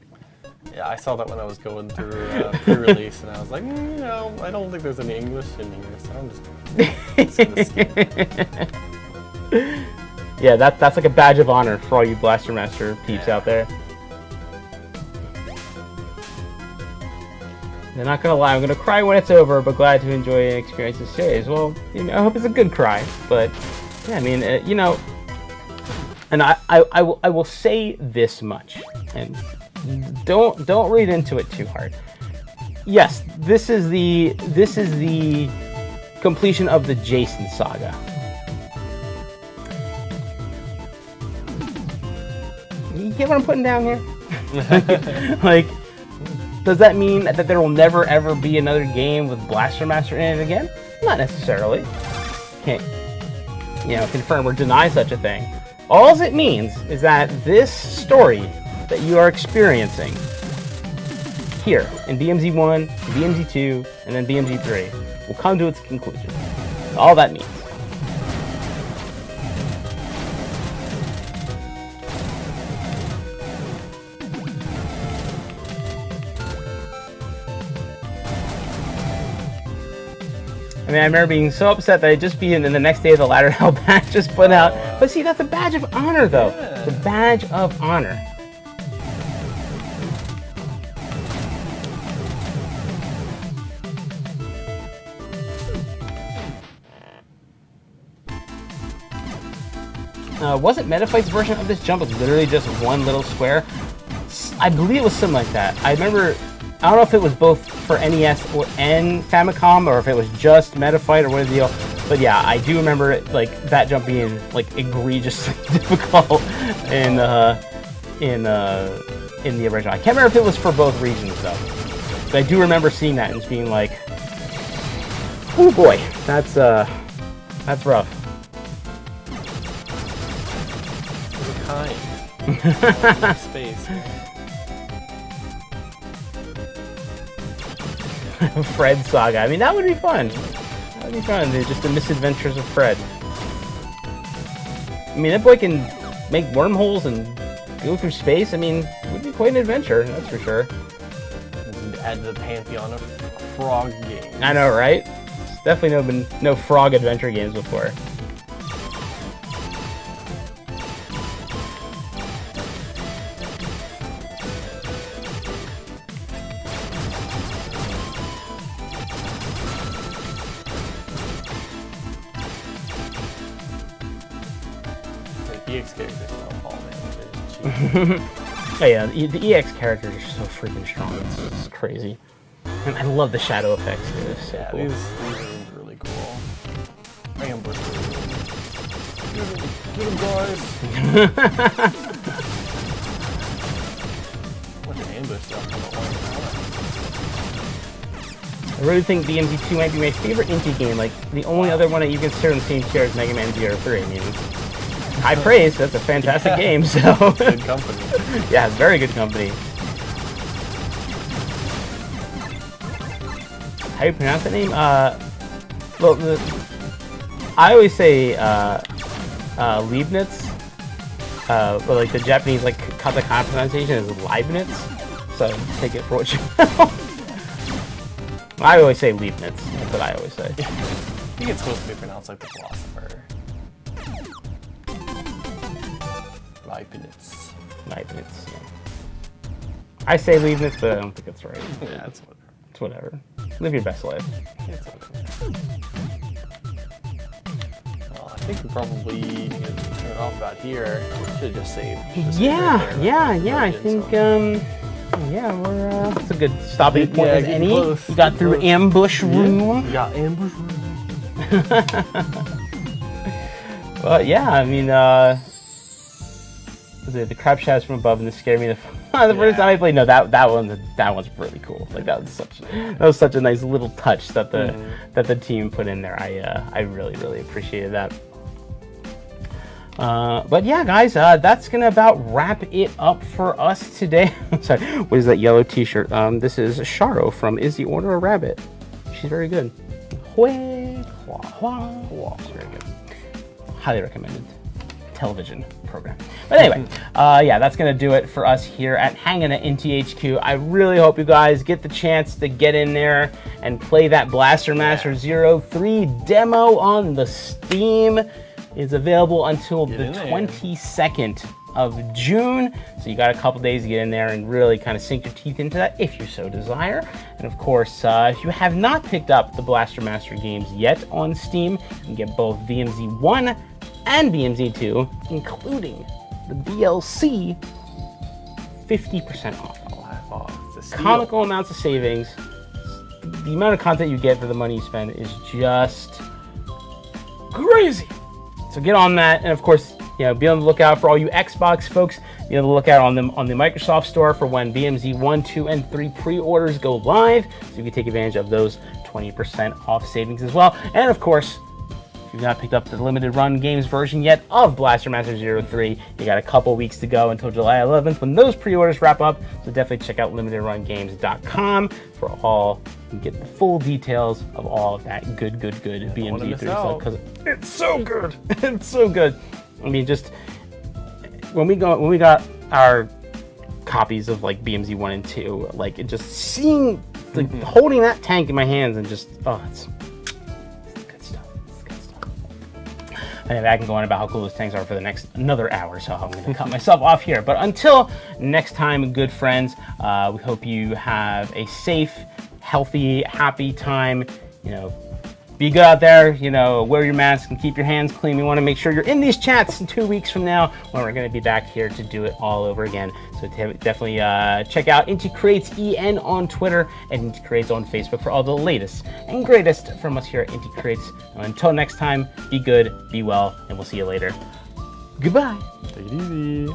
Yeah, I saw that when I was going through pre-release, and I was like, you know, I don't think there's any English in English, so I'm just gonna skip. Yeah, that's like a badge of honor for all you Blaster Master peeps out there. I'm not gonna lie, I'm gonna cry when it's over, but glad to enjoy and experience the series. Well, you know, I hope it's a good cry, but yeah, I mean, you know, and I will say this much, and don't read into it too hard. Yes, this is the completion of the Jason saga. You get what I'm putting down here? Like, does that mean that there will never ever be another game with Blaster Master in it again? Not necessarily. Can't, you know, confirm or deny such a thing. All it means is that this story that you are experiencing here in BMZ1, BMZ2, and then BMZ3 will come to its conclusion. All that means. I mean, I remember being so upset that I'd just be in the next day of the ladder hell patch just put out. But see, that's a badge of honor, though. Yeah. It's a badge of honor. Wasn't Metaphyte's version of this jump was literally just one little square? I believe it was something like that. I remember, I don't know if it was both for NES and Famicom, or if it was just Metaphyte or what the deal. But yeah, I do remember it, like that jump being like egregiously difficult in the original. I can't remember if it was for both regions though. But I do remember seeing that and just being like, oh boy, that's rough. Space. Fred Saga. I mean, that would be fun. That would be fun. Just the misadventures of Fred. I mean, that boy can make wormholes and go through space. I mean, it would be quite an adventure, that's for sure. Add to the pantheon of frog games. I know, right? There's definitely been no frog adventure games before. EX characters don't fall Oh yeah, the EX characters are so freaking strong. It's crazy. And I love the shadow effects too. It's so cool. These are really cool. Ambush. Get him, guys! What an ambush stuff. I really think BMZ2 might be my favorite indie game. Like, the only other one that you consider in the same tier is Mega Man Zero 3. I mean, high praise, that's a fantastic game, so... Good company. Yeah, it's very good company. How do you pronounce that name? Well, I always say, Leibniz. But like the Japanese, like, katakana pronunciation is Leibniz. So, take it for what you will. I always say Leibniz. That's what I always say. I think it's supposed to be pronounced like the philosopher. Leibniz. Leibniz, yeah. I say Leibniz, but I don't think it's right. Yeah, it's whatever. It's whatever. Live your best life. It's okay. Well, I think we're probably going to turn it off about here. Should have just saved. Yeah. I think, yeah, we're, it's a good stopping point as any. Close. We got through ambush room. Yeah, we got ambush room. Well, yeah, I mean, the crab shadows from above and the scare me the first time I played. No, that one's really cool. Like that was such a nice little touch that the team put in there. I really appreciated that. But yeah, guys, that's gonna about wrap it up for us today. Sorry, what is that yellow T-shirt? This is Sharo from Is the Order a Rabbit? She's very good. She's very good. Highly recommended television program. But anyway, yeah, that's gonna do it for us here at Hangin at Inti HQ. I really hope you guys get the chance to get in there and play that Blaster Master 03 demo on the Steam. It's available until the 22nd of June, so you got a couple days to get in there and really kind of sink your teeth into that if you so desire. And of course, if you have not picked up the Blaster Master games yet on Steam, you can get both BMZ 1 and BMZ 2, including the DLC, 50% off. Comical amounts of savings. The amount of content you get for the money you spend is just crazy. So get on that, and of course, you know, be on the lookout for all you Xbox folks. Be on the lookout on the Microsoft Store for when BMZ 1, 2, and 3 pre-orders go live, so you can take advantage of those 20% off savings as well. And of course, if you've not picked up the limited run games version yet of Blaster Master 03, you got a couple weeks to go until July 11th when those pre-orders wrap up. So definitely check out limitedrungames.com for all. You can get the full details of all of that good BMZ 3 stuff, because it's so good. It's so good. I mean, just when we got our copies of like BMZ 1 and 2, like it just seeing, like holding that tank in my hands and just, oh, it's good stuff. It's good stuff. Anyway, I can go on about how cool those tanks are for the next another hour, so I'm going to cut myself off here. But until next time, good friends, we hope you have a safe, healthy, happy time. You know, be good out there, you know, wear your mask and keep your hands clean. We want to make sure you're in these chats in 2 weeks from now when we're going to be back here to do it all over again. So definitely check out Inti Creates EN on Twitter and Inti Creates on Facebook for all the latest and greatest from us here at Inti Creates. And until next time, be good, be well, and we'll see you later. Goodbye. Take it easy.